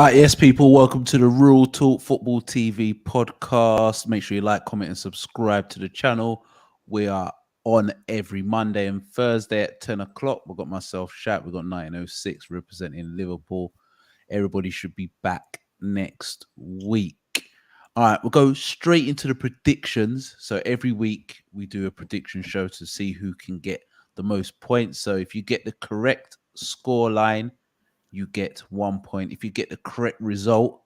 Yes, people, welcome to the Real Talk Football TV podcast. Make sure you like, comment, and subscribe to the channel. We are on every Monday and Thursday at 10 o'clock. We've got myself, Shat. We've got 1906 representing Liverpool. Everybody should be back next week. All right, we'll go straight into the predictions. So every week we do a prediction show to see who can get the most points. So if you get the correct score line, you get 1 point. If you get the correct result,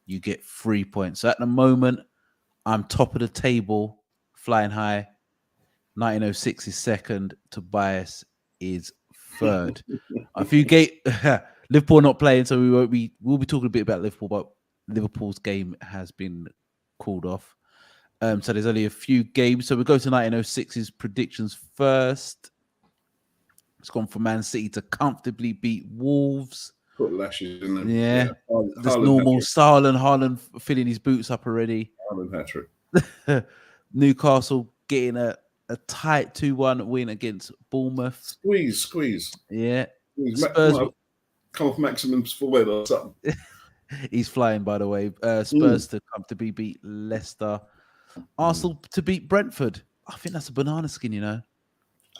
you get 3 points. So at the moment, I'm top of the table, flying high. 1906 is second. Tobias is third. If you get Liverpool not playing, so we'll be talking a bit about Liverpool, but Liverpool's game has been called off. So there's only a few games. So we go to 1906's predictions first. It's gone for Man City to comfortably beat Wolves. Put lashes in there. Yeah. Just normal. Haaland filling his boots up already. Haaland hat-trick. Newcastle getting a tight 2-1 win against Bournemouth. Squeeze. Yeah. Spurs come off maximum forward or something. He's flying, by the way. Spurs to comfortably beat Leicester. Arsenal to beat Brentford. I think that's a banana skin, you know.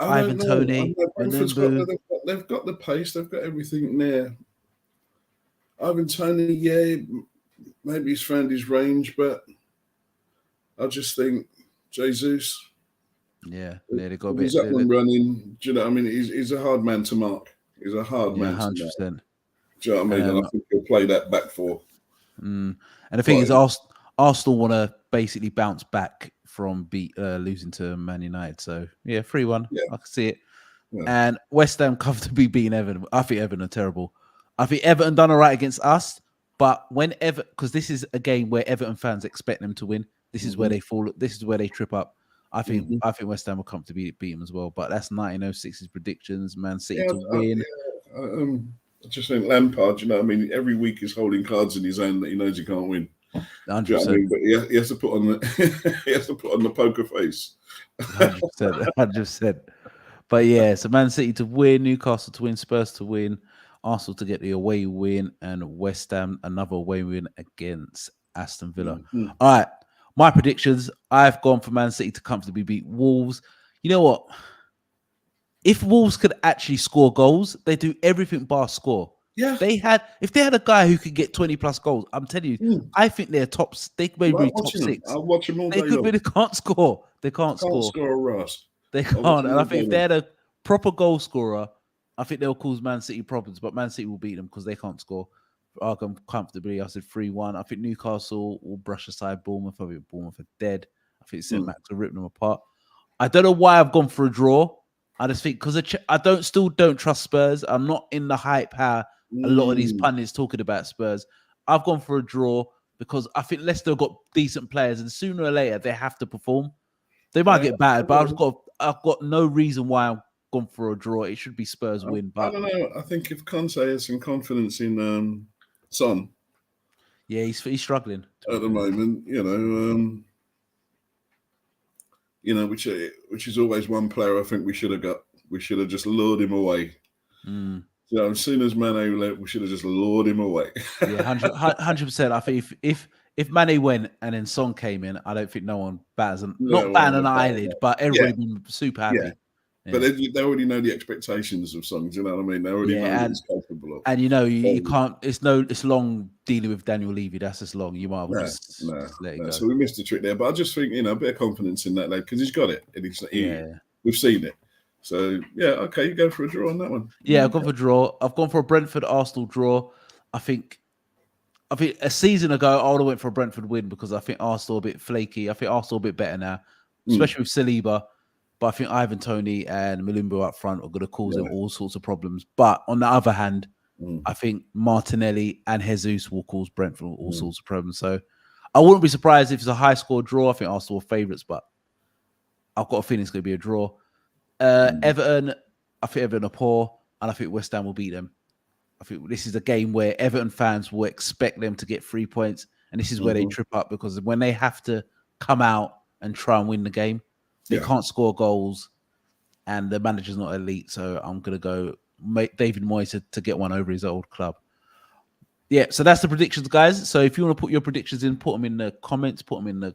Ivan Toney. They've got the pace. They've got everything there. Ivan Toney, yeah, maybe he's found his range, but I just think Jesus. Yeah, they got a bit. He's up and running. Do you know what I mean? He's a hard man to mark. He's a hard man 100%. To mark. Do you know what I mean? And I think he'll play that back four. And the thing is, Arsenal want to basically bounce back from losing to Man United. So, yeah, 3-1. Yeah. I can see it. Yeah. And West Ham comfortably beating Everton. I think Everton are terrible. I think Everton done all right against us. But whenever, because this is a game where Everton fans expect them to win. This is where they fall. This is where they trip up. I think West Ham will comfortably beat them as well. But that's 1906's predictions. Man City to win. I just think Lampard, you know what I mean? Every week he's holding cards in his own that he knows he can't win. 100%. You know what I mean? But he has to put on the poker face. 100%. But yeah, so Man City to win, Newcastle to win, Spurs to win, Arsenal to get the away win, and West Ham another away win against Aston Villa. All right, my predictions. I've gone for Man City to comfortably beat Wolves. You know what? If Wolves could actually score goals, they do everything bar score. Yeah, if they had a guy who could get 20 plus goals, I'm telling you, I think they're top. They may be top six. I'll watch them all day long. They can't score. They can't score a Ross. They can't. And I think if they had a proper goal scorer, I think they'll cause Man City problems. But Man City will beat them because they can't score. I'll come comfortably. I said 3-1. I think Newcastle will brush aside Bournemouth. I think Bournemouth are dead. I think St. Max will rip them apart. I don't know why I've gone for a draw. I just think because I still don't trust Spurs. I'm not in the hype how a lot of these pundits talking about Spurs. I've gone for a draw because I think Leicester have got decent players, and sooner or later they have to perform. They might get battered, but I've got no reason why I've gone for a draw. It should be Spurs win. But I don't know. I think if Conte has some confidence in Son, yeah, he's struggling at the moment. Which is always one player I think we should have got. We should have just lured him away. So as soon as Mane left, we should have just lured him away. Yeah, 100%. I think if Mane went and then Son came in, I don't think no one bats not batting an eyelid, but everybody been super happy. Yeah. But they already know the expectations of Son. Do you know what I mean? They already know what he's capable of. And you can't. It's long dealing with Daniel Levy. That's just long. You might well just let it go. So we missed the trick there. But I just think a bit of confidence in that lad because he's got it. And we've seen it. So yeah, okay, you go for a draw on that one. Yeah, I've gone for a draw. I've gone for a Brentford Arsenal draw. I think a season ago I would have went for a Brentford win because I think Arsenal a bit flaky. I think Arsenal a bit better now, especially with Saliba. But I think Ivan Toney and Malumbo up front are going to cause them all sorts of problems. But on the other hand, I think Martinelli and Jesus will cause Brentford all sorts of problems. So I wouldn't be surprised if it's a high score draw. I think Arsenal are favourites, but I've got a feeling it's going to be a draw. Everton, I think Everton are poor, and I think West Ham will beat them. I think this is a game where Everton fans will expect them to get 3 points, and this is where they trip up because when they have to come out and try and win the game, they can't score goals, and the manager's not elite. So I'm going to go David Moyes to get one over his old club. Yeah, so that's the predictions, guys. So if you want to put your predictions in, put them in the comments. Put them in the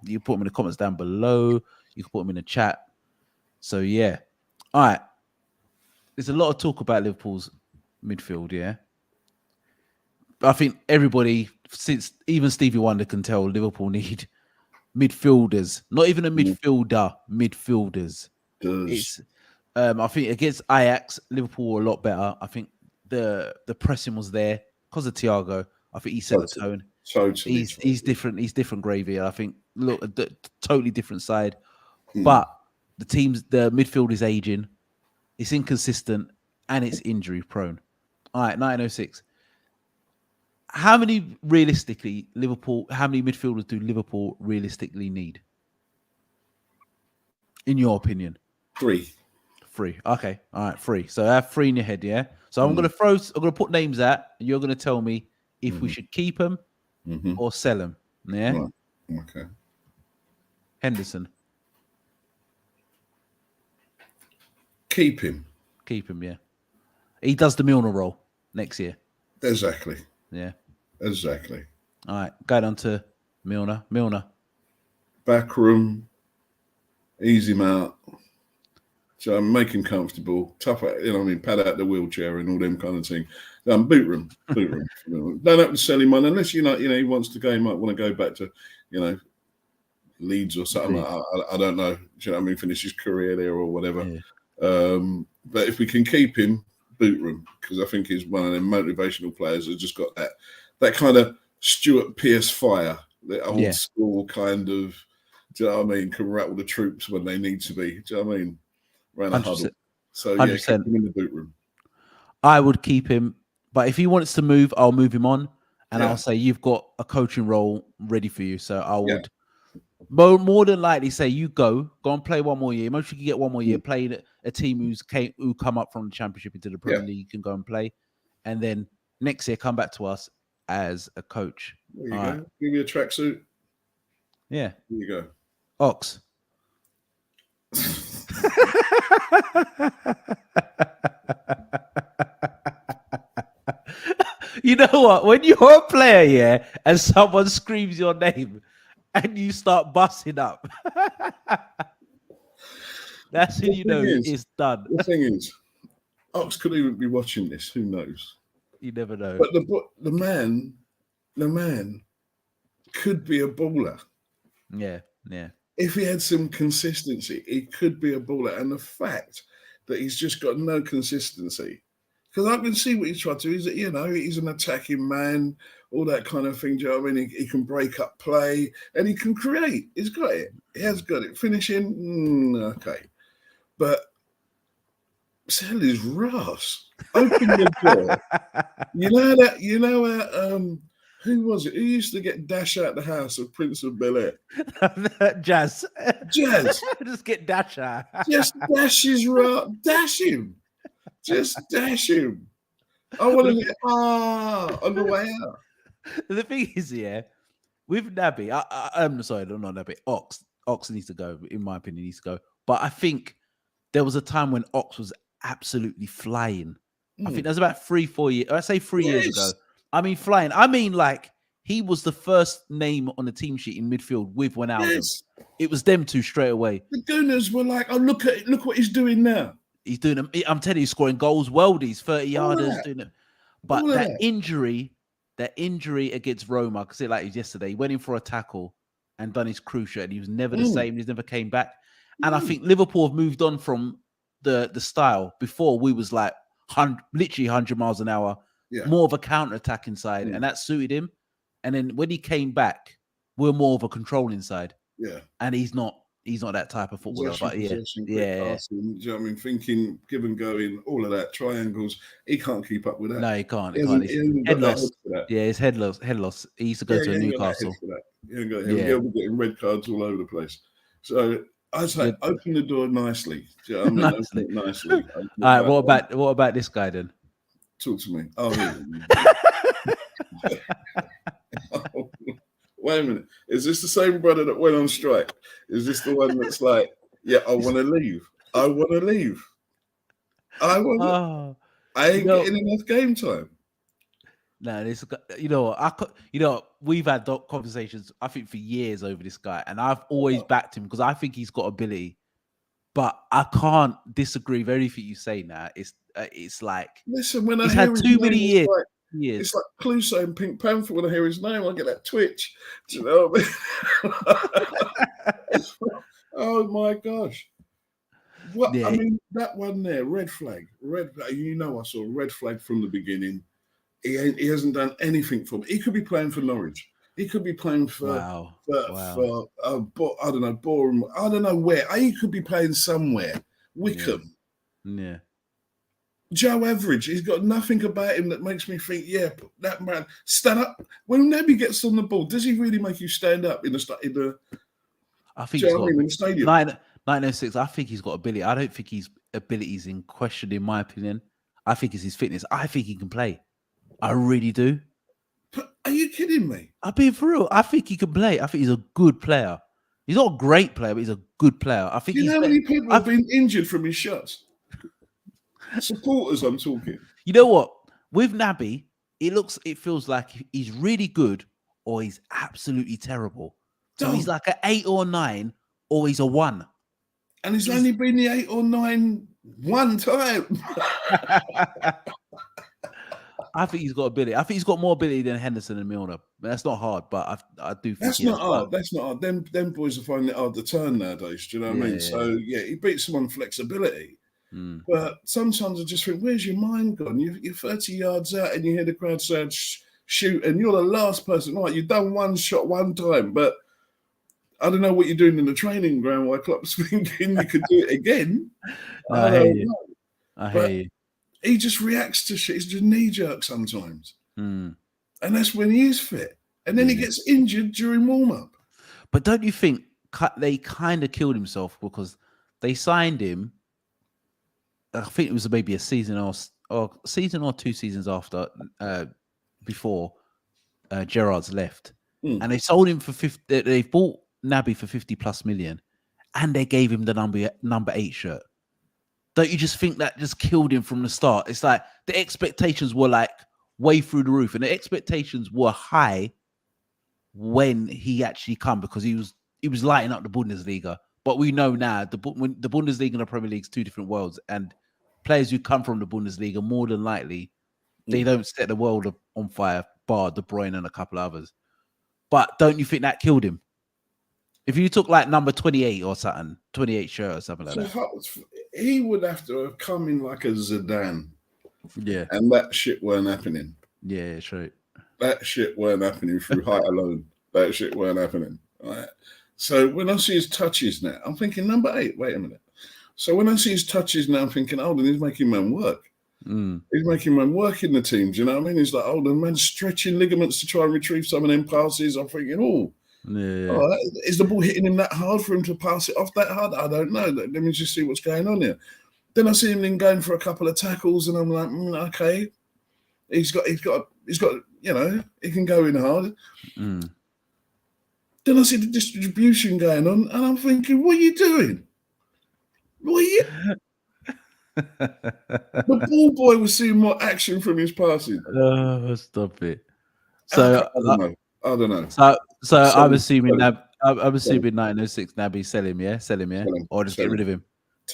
you put them in the comments down below. You can put them in the chat. So yeah, all right. There's a lot of talk about Liverpool's midfield. Yeah, I think everybody, since even Stevie Wonder can tell, Liverpool need midfielders. Not even a midfielder. Midfielders. It's I think against Ajax, Liverpool were a lot better. I think the pressing was there because of Thiago. I think he set the tone. Totally. He's different. He's different gravy. I think look, totally different side. But the midfield is aging. It's inconsistent and it's injury prone. All right, 1906. How many midfielders do Liverpool realistically need? In your opinion? 3. Okay. All right, 3. So I have 3 in your head, yeah? So I'm gonna put names out, and you're gonna tell me if we should keep them or sell them. Yeah. Right. Okay. Henderson. Keep him. Yeah. He does the Milner role next year. Exactly. Yeah. Exactly. All right. Going on to Milner. Back room. Ease him out. So make him comfortable. Tough out, pad out the wheelchair and all them kind of thing. Boot room. Don't have to sell him on unless he wants to go. He might want to go back to, Leeds or something. I don't know. Finish his career there or whatever. Yeah. But if we can keep him, boot room, because I think he's one of them motivational players who's just got that kind of Stuart Pearce fire, the old school kind of. Do you know what I mean? Can rattle the troops when they need to be. Do you know what I mean? Around a huddle. So, 100%. Keep him in the boot room. I would keep him, but if he wants to move, I'll move him on. And I'll say, you've got a coaching role ready for you. So I would more than likely say, you go and play one more year. Most you can get one more year, play a team who come up from the Championship into the Premier League. You can go and play. And then next year, come back to us as a coach. There you go. Right. Give me a tracksuit. Yeah. There you go. Ox. You know what? When you're a player, and someone screams your name and you start busting up, that's when you know it's done. The thing is, Ox could even be watching this. Who knows? You never know. But the man could be a baller. Yeah. If he had some consistency, he could be a baller. And the fact that he's just got no consistency, because I can see what he's trying to do. He's an attacking man, all that kind of thing. Do you know what I mean? He can break up play and he can create. He's got it. He has got it. Finishing, okay. But sell his Ross. Open the door. You know that. Who was it? Who used to get dash out the house of Prince of Bel-Air? Jazz. Just get dash out. Just dash his Ross. Dash him. Just dash him. I want to get on the way out. The thing is, with Naby, I'm sorry, not Naby. Ox needs to go. In my opinion, needs to go. But I think there was a time when Ox was absolutely flying. I think that was about 3-4 years. I say 3 years ago. I mean, flying. I mean, like he was the first name on the team sheet in midfield with Wijnaldum. Yes. It was them two straight away. The Gunners were like, "Oh, look what he's doing now." He's doing them. I'm telling you, he's scoring goals, worldies, 30-yarders, doing it. But that injury against Roma, because it like it was yesterday, he went in for a tackle and done his cruciate, and he was never the same. He's never came back. And I think Liverpool have moved on from the style. Before we was like literally 100 miles an hour, more of a counter-attacking side, and that suited him. And then when he came back, we're more of a controlling side. Yeah. And he's not that type of footballer. But passing, do you know what I mean? Thinking, give and going, all of that, triangles. He can't keep up with that. No, he can't. He's head loss. His head loss. He used to go to Newcastle. He ain't got him. He'll be getting red cards all over the place. So I say, open the door nicely. Do you know what I mean? Nicely. Open it nicely. All right. What about this guy then? Talk to me. Oh, wait a minute. Is this the same brother that went on strike? Is this the one that's like, I want to leave. I ain't getting enough game time. No, this we've had conversations. I think for years over this guy, and I've always backed him because I think he's got ability. But I can't disagree with everything you say now. It's like Listen, when I he's hear had his too name, many it's years. like Clouseau in Pink Panther. When I hear his name, I get that twitch. Do you know what I mean? Oh my gosh! What Yeah. I mean, that one there, red flag. You know, I saw a red flag from the beginning. He hasn't done anything for me. He could be playing for Norwich. He could be playing for Wow. I don't know, Boreham. I don't know where. He could be playing somewhere. Wickham. Yeah. Joe Average. He's got nothing about him that makes me think, yeah, that man stand up. When Naby gets on the ball, does he really make you stand up in the I think do you he's know what I got mean, in the stadium? 1906. I think he's got ability. I don't think his ability is in question, in my opinion. I think it's his fitness. I think he can play. I really do. But are you kidding me? I'm being for real. I think he can play. I think he's a good player. He's not a great player, but he's a good player. I think Do you he's know how better. many people have been injured from his shots? Supporters, I'm talking. You know what? With Naby, it feels like he's really good or he's absolutely terrible. So he's like an 8 or 9 or he's a 1. And he's only been the 8 or 9 one time. I think he's got ability. I think he's got more ability than Henderson and Milner. That's not hard, but I do think That's not hard. That's not hard. Them boys are finding it hard to turn nowadays. Do you know what I mean? So yeah, he beats them on flexibility. But sometimes I just think, where's your mind gone? You're 30 yards out and you hear the crowd saying, shoot, and you're the last person. Right, you've done one shot one time, but I don't know what you're doing in the training ground while Klopp's thinking you could do it again. No, I hear you. I hear you. He just reacts to shit. He's just knee-jerk sometimes. And that's when he is fit. And then he gets injured during warm-up. But don't you think they kind of killed himself because they signed him, I think it was maybe a season or 2 seasons after, before Gerrard's left. And they sold him for 50. They bought Naby for 50+ million, and they gave him the number 8 shirt. Don't you just think that just killed him from the start? It's like the expectations were like way through the roof, and the expectations were high when he actually come because he was lighting up the Bundesliga. But we know now the Bundesliga and the Premier League is 2 different worlds, and players who come from the Bundesliga more than likely they don't set the world on fire, bar De Bruyne and a couple of others. But don't you think that killed him? If you took like number 28 or something, 28 shirt or something like that. He would have to have come in like a Zidane. Yeah. And that shit weren't happening. Yeah, true. That shit weren't happening through height alone. That shit weren't happening. Right? So when I see his touches now, I'm thinking number 8, wait a minute. So when I see his touches now, I'm thinking, oh, then he's making man work. He's making man work in the team. Do you know what I mean? He's like, oh, the man's stretching ligaments to try and retrieve some of them passes. I'm thinking, oh, is the ball hitting him that hard for him to pass it off that hard? I don't know. Let me just see what's going on here. Then I see him then going for a couple of tackles, and I'm like, okay, he's got, you know, he can go in hard. Then I see the distribution going on, and I'm thinking, what are you doing? What are you? The ball boy was seeing more action from his passing. Oh, stop it. So I don't know. So I'm assuming that I'm assuming 1906 Naby sell him, yeah, or just get rid of him.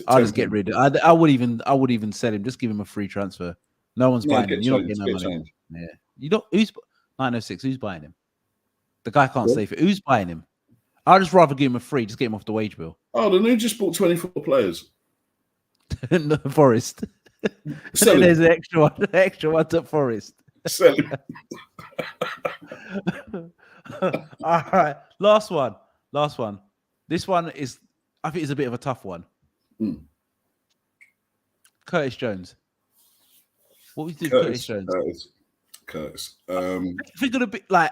I'll just get rid of. I would even sell him. Just give him a free transfer. No one's buying him. You're not getting no money. Yeah, you don't. Who's 906? Who's buying him? The guy can't stay for. Who's buying him? I'd just rather give him a free. Just get him off the wage bill. Oh, the new just bought 24 players. No, Forest. There's an extra one. Extra one at Forest. Sell him. All right, last one. This one is, I think, it's a bit of a tough one. Curtis Jones. What would you do, Curtis Jones? Curtis. I think it'd be like,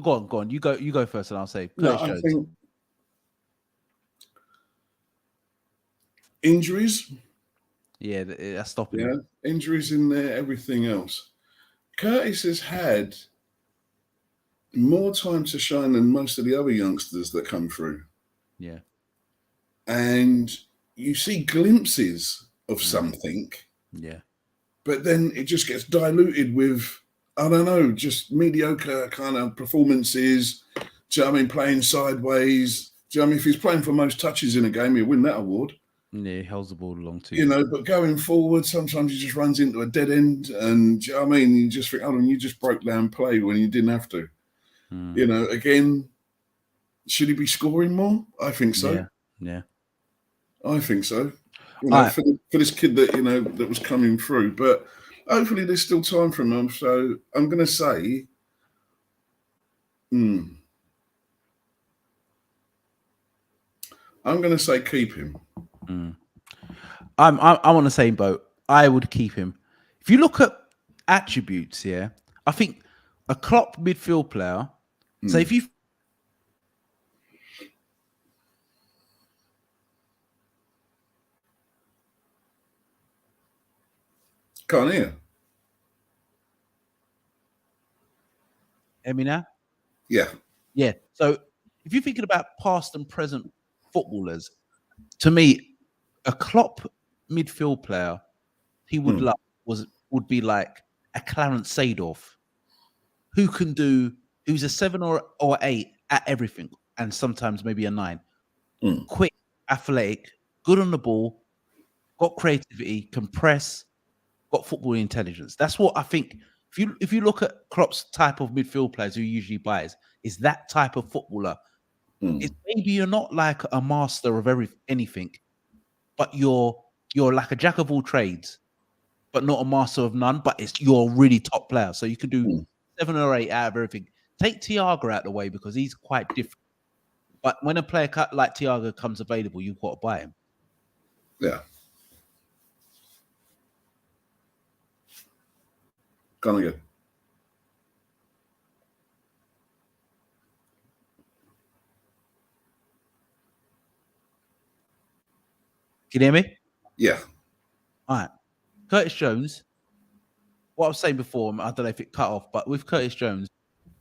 go on. You go first, and I'll say Curtis Jones. I think injuries. Yeah, that's stopping him. Injuries in there, everything else. Curtis has had more time to shine than most of the other youngsters that come through. Yeah. And you see glimpses of something. Yeah. But then it just gets diluted with I don't know, just mediocre kind of performances. Do you know what I mean? Playing sideways. Do you know what I mean? If he's playing for most touches in a game, he'll win that award. Yeah, he holds the ball along too. You know, but going forward, sometimes he just runs into a dead end. And do you know what I mean? You just think, hold on, you just broke down play when you didn't have to. You know, again, should he be scoring more? I think so. Yeah. I think so. You know, for this kid that, you know, that was coming through. But hopefully there's still time for him. So I'm going to say, I'm going to say keep him. I'm on the same boat. I would keep him. If you look at attributes, yeah, I think a Klopp midfield player. So if you Can't hear. hear me now? Yeah. Yeah. So if you're thinking about past and present footballers, to me, a Klopp midfield player, he would would be like a Clarence Seedorf, who's a 7 or 8 at everything, and sometimes maybe a 9. Quick, athletic, good on the ball, got creativity, can press, got football intelligence. That's what I think. If you look at Klopp's type of midfield players who he usually buys, is that type of footballer. It's maybe you're not like a master of anything, but you're like a jack of all trades, but not a master of none. But you're a really top player, so you can do 7 or 8 out of everything. Take Thiago out of the way because he's quite different. But when a player like Thiago comes available, you've got to buy him. Yeah. Gone again. Can you hear me? Yeah. All right. Curtis Jones, what I was saying before, I don't know if it cut off, but with Curtis Jones,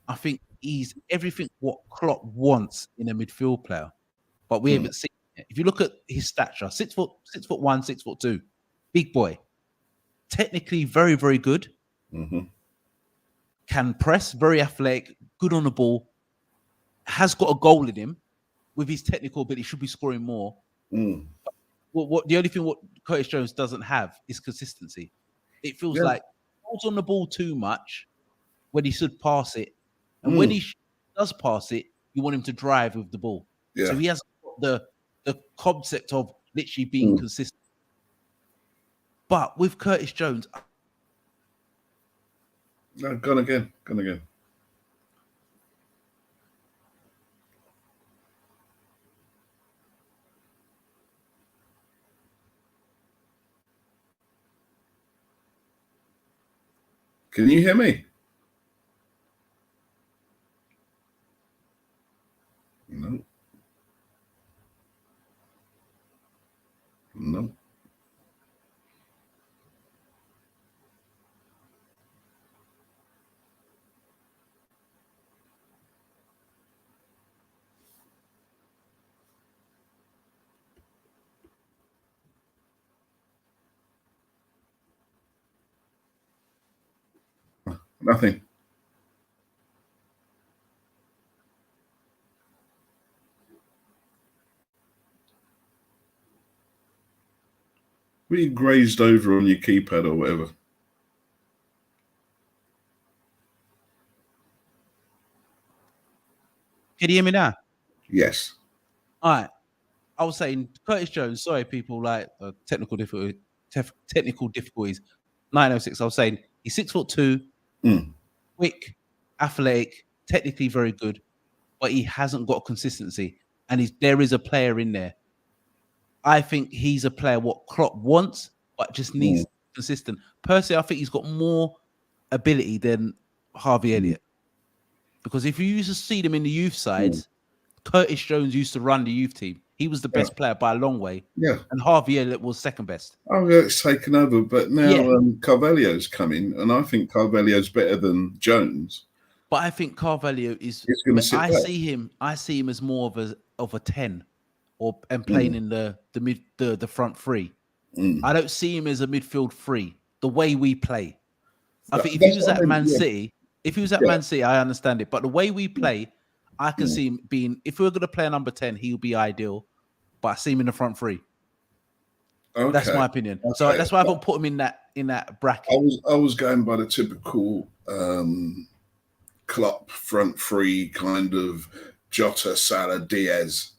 I think he's everything what Klopp wants in a midfield player, but we haven't seen it. If you look at his stature, 6'1", 6'2", big boy, technically very, very good, can press, very athletic, good on the ball, has got a goal in him. With his technical ability, should be scoring more. What the only thing what Curtis Jones doesn't have is consistency. It feels like he holds on the ball too much when he should pass it, and when he does pass it, you want him to drive with the ball. Yeah. So he has the concept of literally being consistent. But with Curtis Jones, No, gone again. Can you hear me? No. Nothing. Were you grazed over on your keypad or whatever? can you hear me now? Yes. All right. I was saying Curtis Jones. Sorry, people like technical difficulties. 906. I was saying he's 6'2", quick, athletic, technically very good, but he hasn't got consistency. And there is a player in there. I think he's a player what Klopp wants, but just needs consistent. Personally, I think he's got more ability than Harvey Elliott. Because if you used to see them in the youth sides, Curtis Jones used to run the youth team. He was the best player by a long way. Yeah. And Harvey Elliott was second best. Oh, yeah, it's taken over. But now Carvalho's coming, and I think Carvalho's better than Jones. But I think Carvalho is. I see him as more of a 10, and playing in the front three. I don't see him as a midfield 3. The way we play, I think if he That's was what I at mean. Man Yeah. City, I understand it. But the way we play, I can see him being. If we were going to play a number 10, he would be ideal. But I see him in the front three. Okay. That's my opinion. So Okay. that's why I haven't put him in that bracket. I was going by the typical Klopp front three kind of Jota, Salah, Diaz.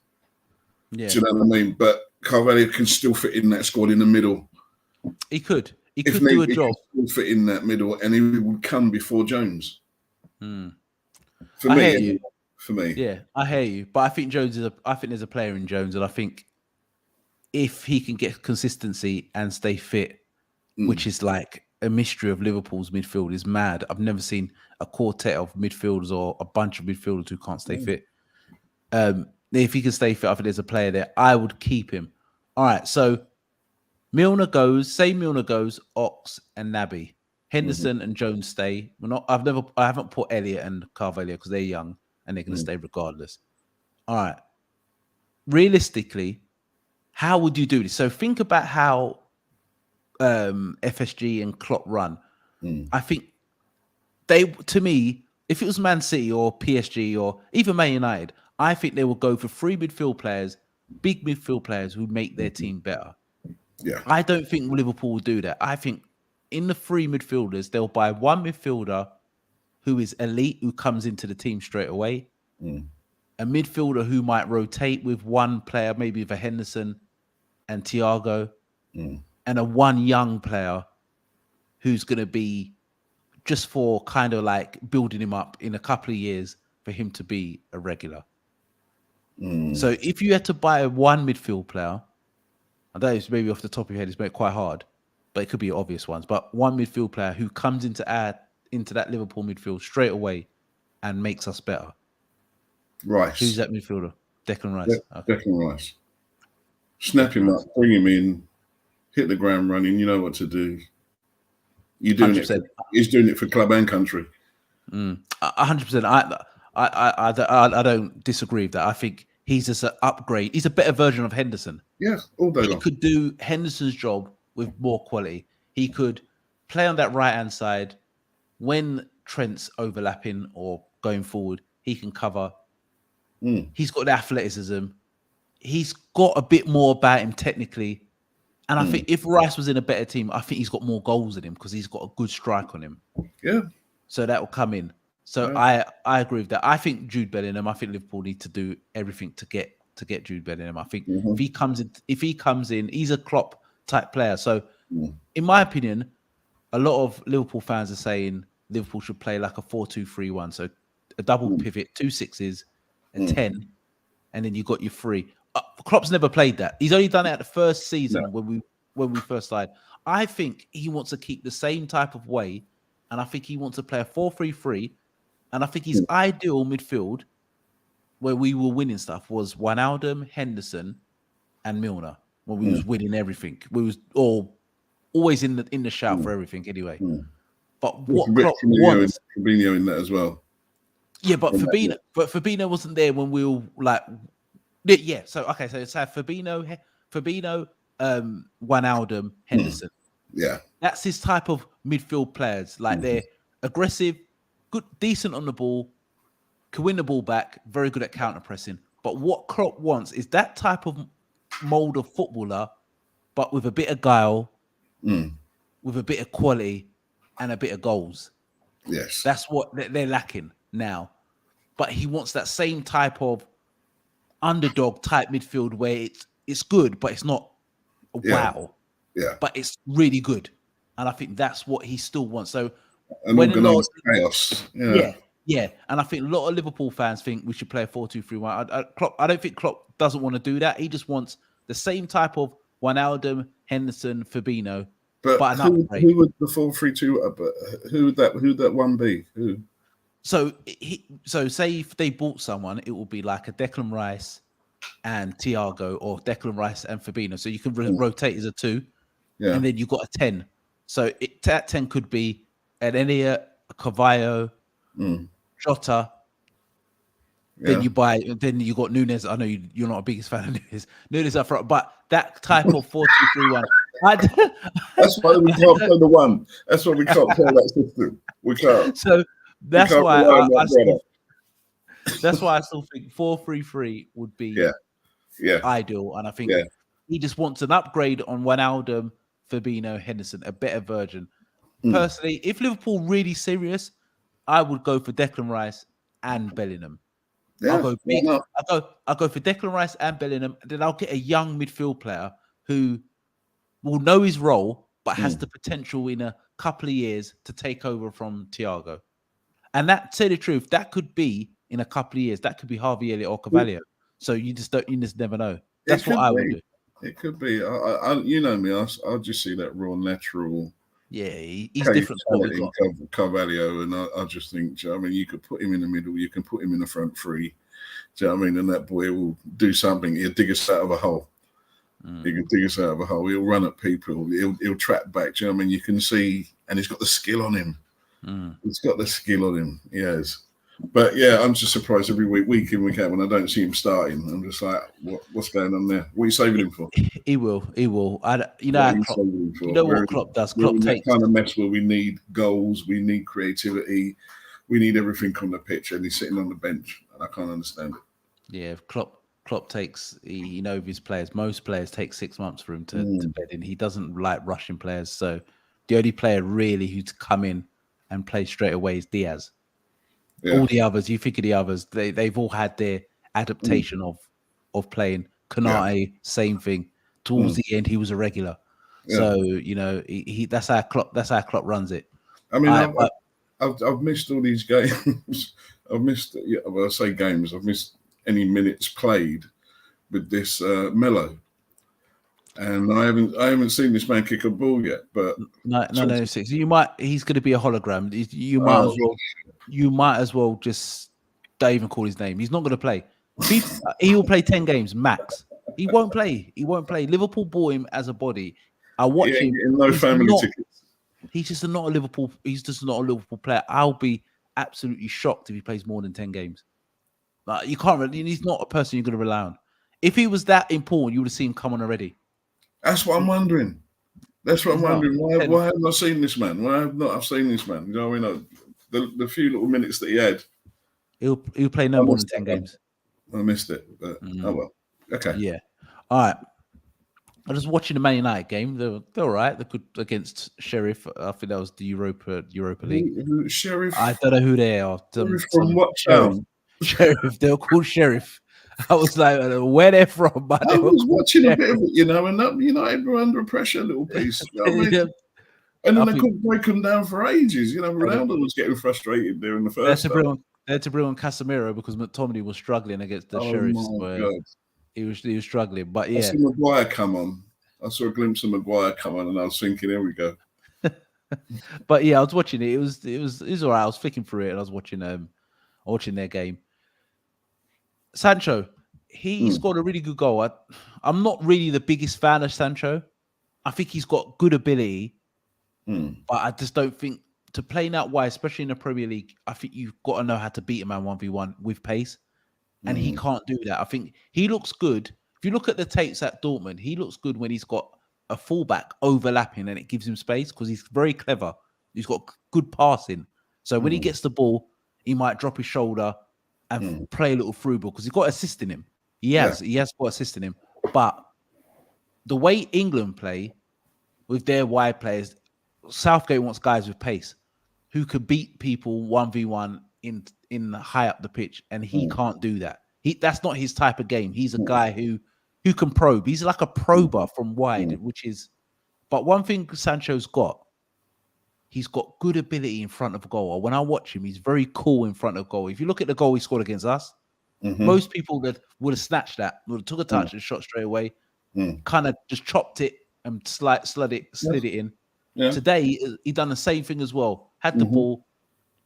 Yeah, Do you know what I mean? But Carvalho can still fit in that squad in the middle. he could. He If could do a he job. can still fit in that middle, and he would come before Jones. For I me, hear you. For me, Yeah, I hear you. But I think I think there's a player in Jones, and I think if he can get consistency and stay fit, which is like a mystery of Liverpool's midfield, is mad. I've never seen a quartet of midfielders or a bunch of midfielders who can't stay fit. If he can stay fit, I think there's a player there. I would keep him. All right, so Milner goes, Ox and Naby. Henderson and Jones stay. I haven't put Elliott and Carvalho because they're young and they're going to stay regardless. All right. Realistically, how would you do this? So think about how FSG and Klopp run. I think to me, if it was Man City or PSG or even Man United, I think they will go for 3 midfield players, big midfield players who make their team better. yeah. I don't think Liverpool will do that. I think in the 3 midfielders, they'll buy 1 midfielder who is elite, who comes into the team straight away. A midfielder who might rotate with 1 player, maybe with a Henderson and Thiago, and a 1 young player who's going to be just for kind of like building him up in a couple of years for him to be a regular. So if you had to buy 1 midfield player, I know it's maybe off the top of your head, it's made quite hard, but it could be obvious ones. But 1 midfield player who comes into that Liverpool midfield straight away and makes us better. Rice. Who's that midfielder? Declan Rice. Okay. Declan Rice. Snap him up, bring him in, hit the ground running. You know what to do. You're doing 100%. He's doing it for club and country. 100%. I don't disagree with that. I think he's just an upgrade. He's a better version of Henderson. Yeah, all day long. He could do Henderson's job with more quality. He could play on that right-hand side. When Trent's overlapping or going forward, he can cover. He's got the athleticism. He's got a bit more about him technically. And I think if Rice was in a better team, I think he's got more goals in him because he's got a good strike on him. Yeah. So that will come in. So I agree with that. I think Jude Bellingham, I think Liverpool need to do everything to get Jude Bellingham. I think if he comes in, he's a Klopp type player. So in my opinion, a lot of Liverpool fans are saying Liverpool should play like a 4-2-3-1. So a double pivot, 2 6s, a 10, and then you got your 3. Klopp's never played that. He's only done it at the first season when we first started. I think he wants to keep the same type of way, and I think he wants to play a 4-3-3. And I think his ideal midfield, where we were winning stuff, was Wijnaldum, Henderson, and Milner. When we was winning everything, we was always in the shout for everything anyway. But what Klopp wants, Fabinho in that as well. Yeah, but Fabinho wasn't there when we were like. Yeah, so it's Fabinho, Wijnaldum, Henderson. Yeah, that's his type of midfield players. Like they're aggressive, good, decent on the ball, can win the ball back, very good at counter pressing. But what Klopp wants is that type of mold of footballer, but with a bit of guile, with a bit of quality, and a bit of goals. Yes, that's what they're lacking now. But he wants that same type of underdog type midfield where it's good, but it's not wow. Yeah. But it's really good. And I think that's what he still wants. So when organized chaos. Yeah. And I think a lot of Liverpool fans think we should play a 4-2-3-1. I don't think Klopp doesn't want to do that. He just wants the same type of Wijnaldum, Henderson, Fabinho. But who would the 4-3-2? Who would that one be? Who? So say if they bought someone, it will be like a Declan Rice and Thiago, or Declan Rice and Fabinho. So you can rotate as a 2, and then you got a 10. So that 10 could be an Elliott, a Carvalho, Jota. Then you got Nunes. I know you're not a biggest fan of Nunes. Nunes up front, but that type of 4-2-3-1. That's why we can't play the one. That's why we can't play that system. We can't. So that's we can't why rely on that brother. that's why I still think 4-3-3 would be Yeah. ideal, and I think Yeah. he just wants an upgrade on Wijnaldum, Fabinho, Henderson, a better version. Personally, if Liverpool really serious, I would go for Declan Rice and Bellingham. Yeah. I'll go big. Why not? I'll go for Declan Rice and Bellingham. Then I'll get a young midfield player who will know his role, but has the potential in a couple of years to take over from Thiago. And that, to tell the truth, that could be in a couple of years. That could be Harvey Elliott or Cavalier. So you just never know. That's what I would do. It could be. I you know me. I'll just see that raw, natural. Yeah, he's different to what we got. Carvalho, and I just think, do you know what I mean, you could put him in the middle, you can put him in the front three. Do you know what I mean? And that boy will do something. He'll dig us out of a hole. He can dig us out of a hole. He'll run at people. He'll track back. Do you know what I mean? You can see, and he's got the skill on him. He's got the skill on him. He has. But yeah, I'm just surprised every week in, week out, when I don't see him starting. I'm just like, what's going on there? What are you saving him for? He will. You know what Klopp does. Klopp takes kind of mess where we need goals, we need creativity, we need everything on the pitch, and he's sitting on the bench, and I can't understand it. Yeah, Klopp takes, he knows his players. Most players take 6 months for him to bed in. He doesn't like rushing players. So the only player really who's come in and play straight away is Diaz. Yeah. All the others, you think of the others, they've all had their adaptation of playing. Konate, same thing. Towards the end, he was a regular. Yeah. So he that's how Klopp runs it. I mean, I've missed all these games. I've missed. I say games. I've missed any minutes played with this Melo, and I haven't seen this man kick a ball yet. But no. Six. He's going to be a hologram. You might as well just don't even call his name. He's not going to play. He will play 10 games max. He won't play. Liverpool bought him as a body. I watch him. No family tickets. He's just not a Liverpool. He's just not a Liverpool player. I'll be absolutely shocked if he plays more than 10 games. Like, you can't. He's not a person you're going to rely on. If he was that important, you would have seen him come on already. That's what I'm wondering. Why haven't I seen this man? Why have not I seen this man? You know what I mean? The few little minutes that he had, he'll play no more than 10 games. I missed it, but oh well. Okay. Yeah. All right. I was watching the Man United game. They're all right. They could against Sheriff. I think that was the Europa League. Sheriff. I don't know who they are. From what town? Sheriff. They're called Sheriff. I was like, where they're from? But I was watching a bit of it, and that United were under pressure, a little piece. And then they couldn't break them down for ages. Ronaldo was getting frustrated there in the first half. They had to bring on Casemiro because McTominay was struggling against the Sheriffs. He was struggling, but yeah. I saw Maguire come on. I saw a glimpse of Maguire come on, and I was thinking, here we go. But yeah, I was watching it. It was all right. I was flicking through it, and I was watching their game. Sancho, he scored a really good goal. I'm not really the biggest fan of Sancho. I think he's got good ability. But I just don't think to play that wide, especially in the Premier League, I think you've got to know how to beat a man 1v1 with pace. And he can't do that. I think he looks good. If you look at the tapes at Dortmund, he looks good when he's got a fullback overlapping and it gives him space because he's very clever. He's got good passing. So when he gets the ball, he might drop his shoulder and play a little through ball because he's got assist in him. He has got assist in him. But the way England play with their wide players, Southgate wants guys with pace who could beat people 1v1 in high up the pitch, and he can't do that. That's not his type of game. He's a guy who can probe. He's like a prober from wide, but one thing Sancho's got, he's got good ability in front of goal. When I watch him, he's very cool in front of goal. If you look at the goal he scored against us, most people that would have snatched that, would have took a touch and shot straight away, kind of just chopped it and slid it in. Yeah. Today, he done the same thing as well. Had the ball,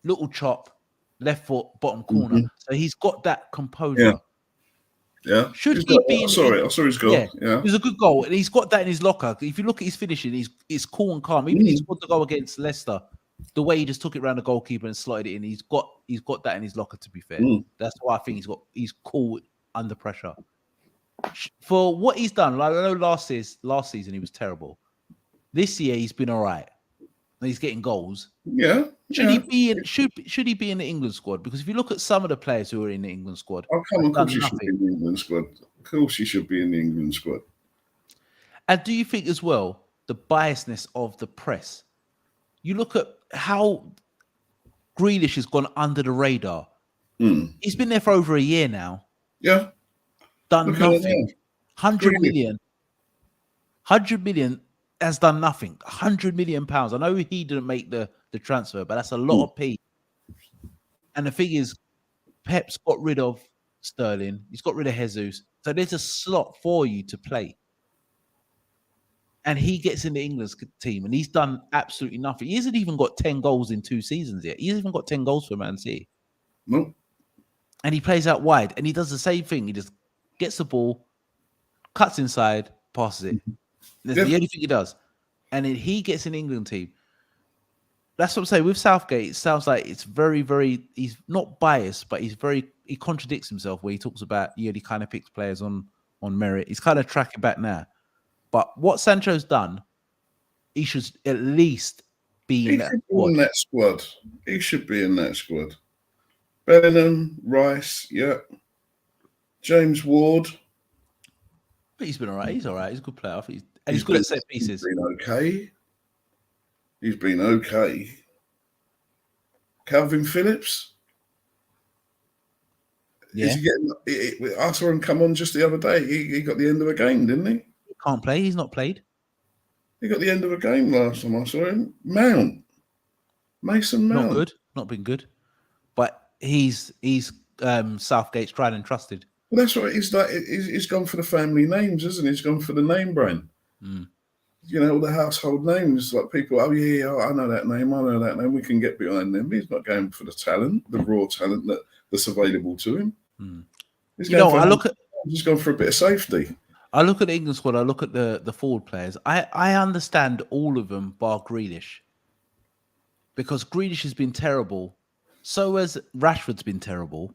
little chop, left foot, bottom corner. So he's got that composure. Yeah. Should he be? I saw his goal. Yeah. It was a good goal, and he's got that in his locker. If you look at his finishing, it's cool and calm. Even he scored the goal against Leicester, the way he just took it around the goalkeeper and slotted it in, he's got that in his locker. To be fair, that's why I think he's cool under pressure. For what he's done, like I know last season he was terrible. This year he's been all right. He's getting goals. Yeah. Should he be in? Should he be in the England squad? Because if you look at some of the players who are in the England squad, Oh, come on, of course done he should be in nothing. the England squad. Of course he should be in the England squad. And do you think as well the biasness of the press? You look at how Grealish has gone under the radar. He's been there for over a year now. Yeah. Done Look at it nothing. now. 100 Grealish. million. 100 million has done nothing. 100 million pounds. I know he didn't make the transfer, but that's a lot of P. And the thing is, Pep's got rid of Sterling. He's got rid of Jesus. So there's a slot for you to play. And he gets in the England team, and he's done absolutely nothing. He hasn't even got 10 goals in 2 seasons yet. He hasn't even got 10 goals for Man City. Nope. And he plays out wide, and he does the same thing. He just gets the ball, cuts inside, passes it. That's the only thing he does. And then he gets an England team. That's what I'm saying. With Southgate, it sounds like it's very, very, he's not biased, but he contradicts himself where he talks about, he kind of picks players on merit. He's kind of tracking back now. But what Sancho's done, he should at least be in that squad. He should be in that squad. Bellingham, Rice, yeah. James Ward. But he's been all right. He's all right. He's a good player. I think he's good at set pieces. He's been okay. Calvin Phillips. Yeah. Is he getting? I saw him come on just the other day. He got the end of a game, didn't he? He can't play. He's not played. He got the end of a game last time I saw him. Mason Mount. Not good. Not been good. But he's Southgate's tried and trusted. Well, that's what he's like. He's gone for the family names, isn't he? He's gone for the name brand. You know, all the household names, like people, I know that name, we can get behind them. He's not going for the talent, the raw talent that's available to him. He's gone for a bit of safety. I look at the England squad, I look at the forward players. I understand all of them bar Grealish. Because Grealish has been terrible. So has Rashford's been terrible.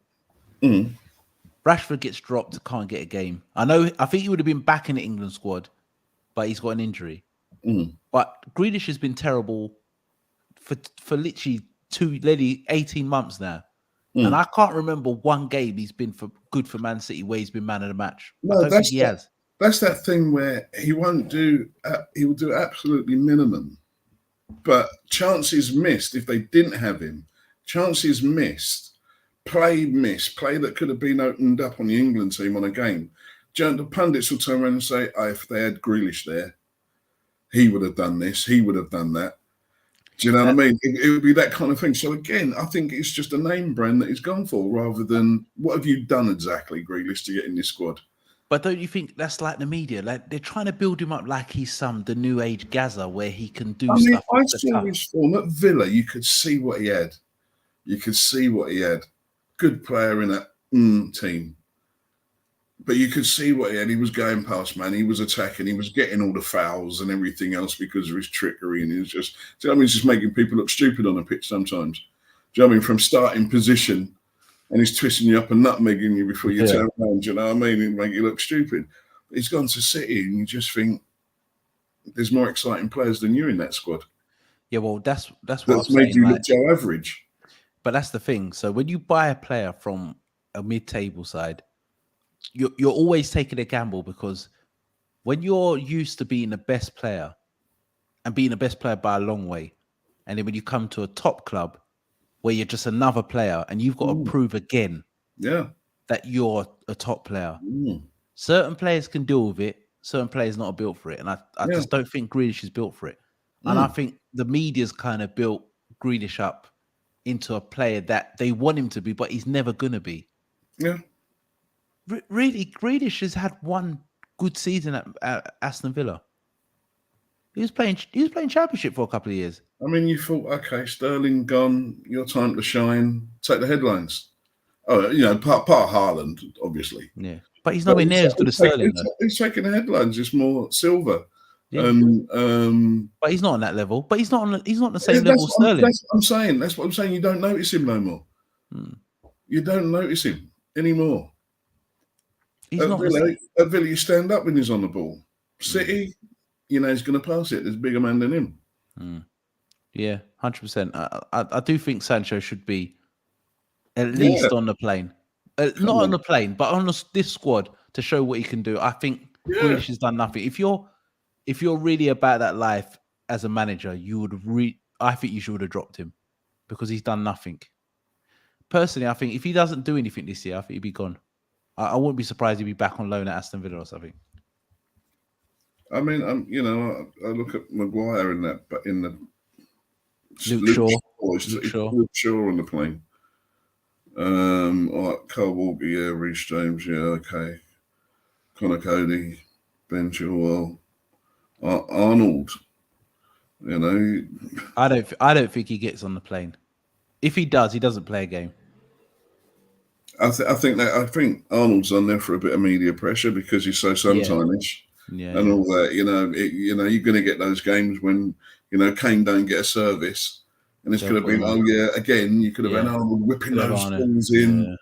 Rashford gets dropped, can't get a game. I think he would have been back in the England squad, but he's got an injury. But Grealish has been terrible for literally 18 months now. And I can't remember one game he's been good for Man City where he's been man of the match. No, I don't think he has. That's that thing where he won't do. He will do absolutely minimum, but chances missed if they didn't have him. Chances missed, play that could have been opened up on the England team on a game. The pundits will turn around and say, if they had Grealish there, he would have done this, he would have done that. Do you know what I mean? It would be that kind of thing. So again, I think it's just a name brand that he's gone for rather than what have you done exactly, Grealish, to get in this squad? But don't you think that's like the media? Like they're trying to build him up like he's the new age Gaza where he can do stuff. I saw his form at Villa. You could see what he had. Good player in that team. But you could see what he had. He was going past, man. He was attacking. He was getting all the fouls and everything else because of his trickery. And he was just, he's just making people look stupid on the pitch sometimes. Do you know what I mean? From starting position, and he's twisting you up and nutmegging you before you turn around. Do you know what I mean? And make you look stupid. But he's gone to City, and you just think there's more exciting players than you in that squad. Yeah, well, that's what that's I'm made saying, you look Joe average. But that's the thing. So when you buy a player from a mid-table side, you're always taking a gamble because when you're used to being the best player and being the best player by a long way, and then when you come to a top club where you're just another player and you've got to prove again that you're a top player. Certain players can deal with it. Certain players not built for it. And I just don't think Grealish is built for it. And I think the media's kind of built Grealish up into a player that they want him to be, but he's never going to be. Yeah. Really, Grealish has had one good season at Aston Villa. He was playing Championship for a couple of years. I mean, you thought, okay, Sterling gone, your time to shine, take the headlines. Oh, part Haaland, obviously. Yeah, but he's nowhere near as good as Sterling. He's taking the headlines. It's more Silva. Yeah. But he's not on that level. But he's not on the same level as Sterling. That's what I'm saying. That's what I'm saying. You don't notice him no more. You don't notice him anymore. At Villa, you stand up when he's on the ball. City, he's going to pass it. There's a bigger man than him. Yeah, 100%. I do think Sancho should be at Yeah. least on the plane. Not on the plane, but on this squad to show what he can do. I think Grealish has done nothing. If you're really about that life as a manager, I think you should have dropped him because he's done nothing. Personally, I think if he doesn't do anything this year, I think he'd be gone. I wouldn't be surprised he'd be back on loan at Aston Villa or something. I mean, I look at Maguire in that, but in the Luke Shaw on the plane. All right, Carl Walker, yeah, Reece James, yeah, okay, Connor Cody, Ben Chilwell, Arnold. I don't think he gets on the plane. If he does, he doesn't play a game. I think Arnold's on there for a bit of media pressure because he's so sometime-ish and all that. You're going to get those games when Kane don't get a service, and it's going to be again you could have had Arnold whipping those balls in. Yeah.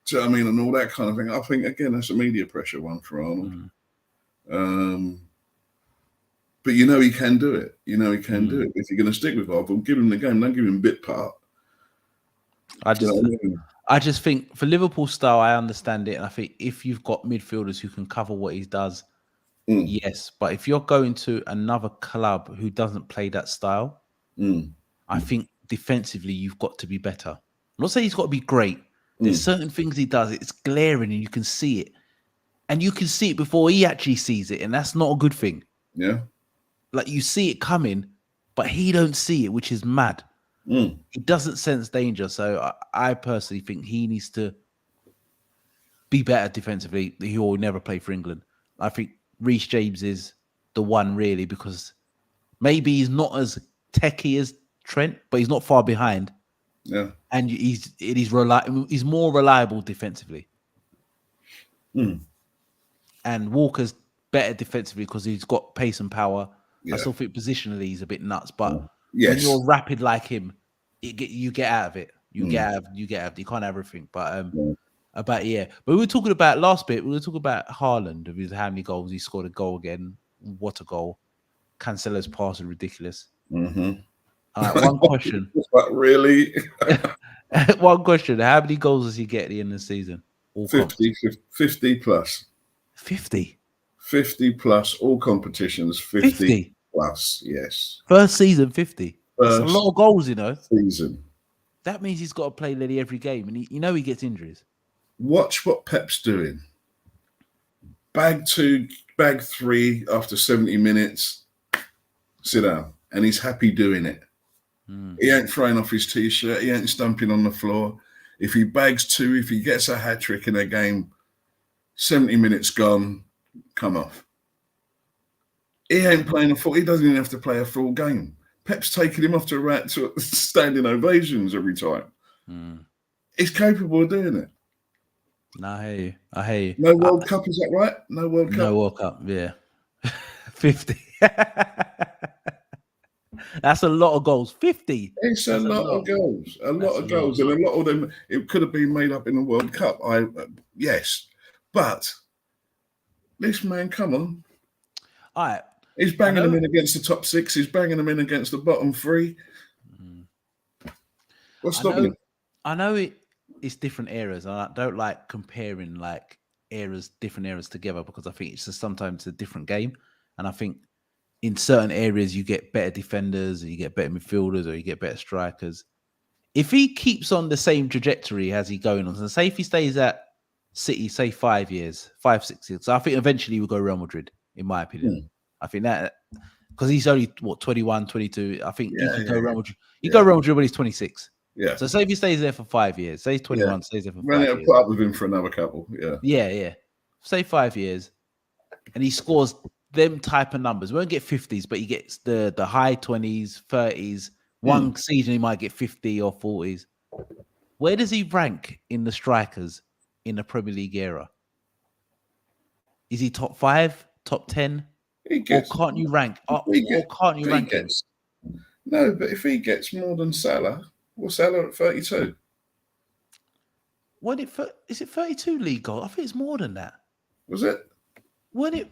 Do you know what I mean? And all that kind of thing. I think again that's a media pressure one for Arnold. But he can do it. He can do it. If you're going to stick with Arnold, give him the game. Don't give him bit part. I just think for Liverpool style, I understand it. And I think if you've got midfielders who can cover what he does, yes. But if you're going to another club who doesn't play that style, I think defensively, you've got to be better. I'm not saying he's got to be great. There's certain things he does. It's glaring and you can see it. And you can see it before he actually sees it. And that's not a good thing. Yeah. Like you see it coming, but he don't see it, which is mad. He doesn't sense danger. So I personally think he needs to be better defensively. He will never play for England. I think Reece James is the one really because maybe he's not as techie as Trent, but he's not far behind. Yeah. And he's more reliable defensively. And Walker's better defensively because he's got pace and power. Yeah. I still think positionally he's a bit nuts, but when you're rapid like him, you get out of it. You get out of you can't have everything. But But we were talking about last bit. We were talking about Haaland of his how many goals he scored a goal again. What a goal! Cancelo's pass is ridiculous. One question. But really? One question. How many goals does he get at the end of the season? 50 plus. 50? 50 plus, all competitions, 50 plus, yes. First season, 50. That's a lot of goals, Season. That means he's got to play nearly every game, and he gets injuries. Watch what Pep's doing. Bag 2, bag 3 after 70 minutes, sit down. And he's happy doing it. He ain't throwing off his T-shirt. He ain't stumping on the floor. If he bags 2, if he gets a hat-trick in a game, 70 minutes gone, come off. He ain't playing a full. He doesn't even have to play a full game. Pep's taking him off to standing ovations every time. He's capable of doing it. No, I hear you. No World Cup, is that right? No World Cup? No World Cup, yeah. 50. That's a lot of goals. 50. It's a lot of goals. A lot of goals. And a lot of them, it could have been made up in the World Cup. Yes. But this man, come on. All right. He's banging them in against the top 6. He's banging them in against the bottom 3. What's stopping him? I know it's different eras. I don't like comparing like different eras together because I think it's just sometimes a different game. And I think in certain areas you get better defenders, or you get better midfielders, or you get better strikers. If he keeps on the same trajectory as he's going on, so say if he stays at City, say 5 years, 5, 6 years, so I think eventually he will go Real Madrid, in my opinion. I think that because he's only 21, 22. I think he can go Real Madrid. He go Real Madrid when he's 26. Yeah. So say if he stays there for 5 years, say he's 21, stays there for 5 years. Put up with him for another couple. Yeah. Say 5 years, and he scores them type of numbers. We won't get 50s, but he gets the high 20s, 30s. One season he might get 50 or 40s. Where does he rank in the strikers in the Premier League era? Is he top 5, top 10? Or can't you rank? Him? No, but if he gets more than Salah, what's Salah at 32? Is it 32 league goal? I think it's more than that. Was it? when it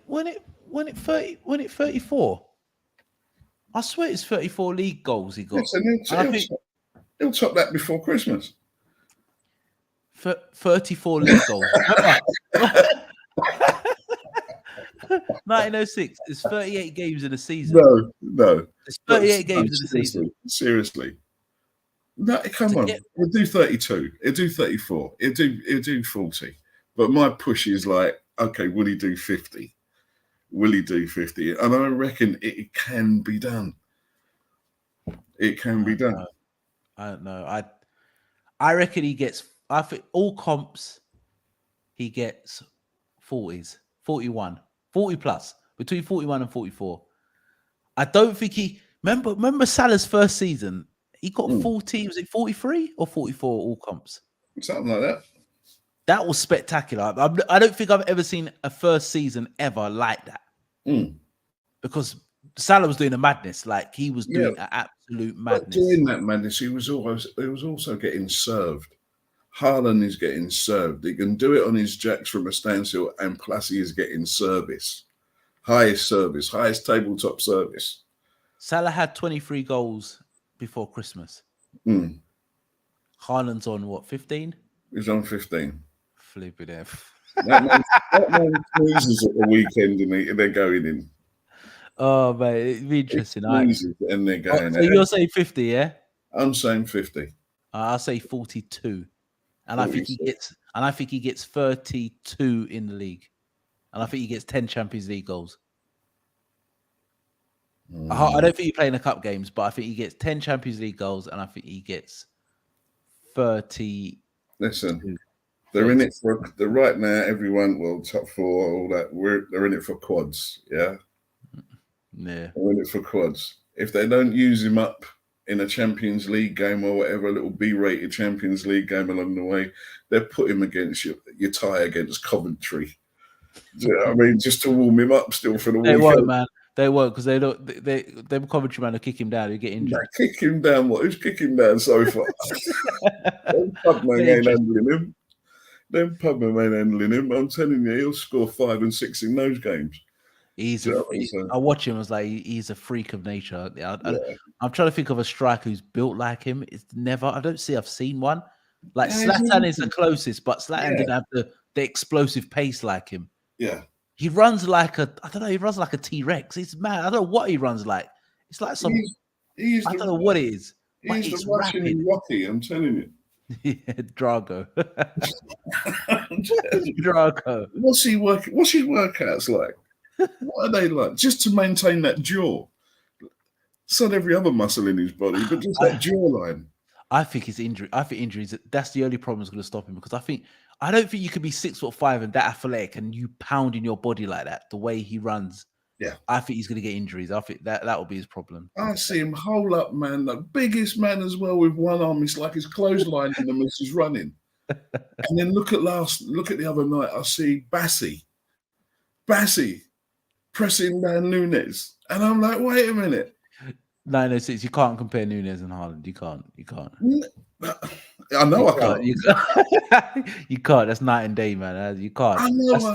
34. I swear it's 34 league goals he got. Yes, and he'll top that before Christmas. 34 league goals. 1906. It's 38 games in a season. No. It's 38 games in a season. Seriously. No, come on. He'll do 32. He'll do 34. He'll do 40. But my push is like, okay, will he do 50? Will he do 50? And I reckon it can be done. It can be done. I don't know. I reckon he gets, I think all comps, he gets 40s, 41, 40 plus, between 41 and 44. I don't think remember Salah's first season, he got 40, was it 43 or 44 all comps? Something like that. That was spectacular. I don't think I've ever seen a first season ever like that. Because Salah was doing a madness, like he was doing an absolute madness. But doing that madness, he was also getting served. Haaland is getting served. He can do it on his jacks from a standstill, and plus he is getting service. Highest tabletop service. Salah had 23 goals before Christmas. Haaland's on what, 15? He's on 15. Flipping F. That man sneezes at the weekend and they're going in. Oh, mate, it'd be interesting. And they're going so you're saying 50, yeah? I'm saying 50. I'll say 42. And I think he gets 32 in the league. And I think he gets 10 Champions League goals. I don't think he play in the cup games, but I think he gets 10 Champions League goals, and I think he gets 30. Listen, they're in it for right now. Everyone, well, top four, all that. They're in it for quads. Yeah. They're in it for quads. If they don't use him up in a Champions League game or whatever, a little B-rated Champions League game along the way, they'll put him against your tie against Coventry. Do you know what I mean? Just to warm him up still for the weekend. They won't, man. They won't, because them Coventry man will kick him down. He'll get injured. Kick him down. What? Who's kicking him down so far? Them pubmen ain't handling him. I'm telling you, he'll score 5 and 6 in those games. I watch him as like he's a freak of nature. I'm trying to think of a striker who's built like him. I've seen one. Like Zlatan is the closest, but Zlatan didn't have the explosive pace like him. Yeah. He runs like he runs like a T-Rex. He's mad. I don't know what he runs like. It's like I don't know what it is. He's the Russian Rocky, I'm telling you. Yeah, Drago. Drago. What's his workouts like? What are they like? Just to maintain that jaw. It's not every other muscle in his body, but just that jawline. I think injuries, that's the only problem that's going to stop him, because I don't think you could be 6'5" and that athletic and you pound in your body like that, the way he runs. Yeah. I think he's going to get injuries. I think that will be his problem. I see him hole up, man. The biggest man as well with one arm. It's like his clothesline in him as he's running. And then look at the other night. I see Bassi pressing down Nunes. And I'm like, wait a minute. 906, you can't compare Nunes and Haaland. You can't. I know I can't. You can't. That's night and day, man. You can't. I know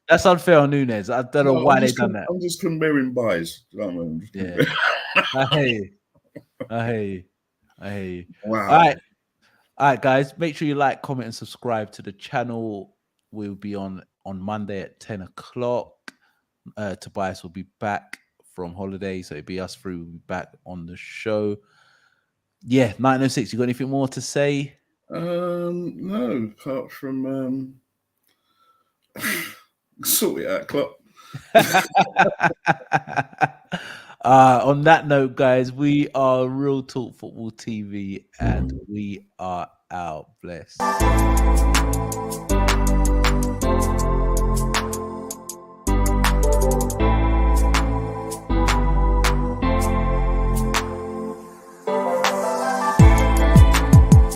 that's unfair on Nunes. I don't know why they've done that. I'm just comparing buys. Yeah. I hear you. Wow. All right, guys. Make sure you like, comment, and subscribe to the channel. We'll be on Monday at 10 o'clock. Tobias will be back from holiday, so it'll be us three. We'll be back on the show. Yeah, 906. You got anything more to say? No, apart from sort it out, Klopp. On that note, guys, we are Real Talk Football TV, and we are out. Bless.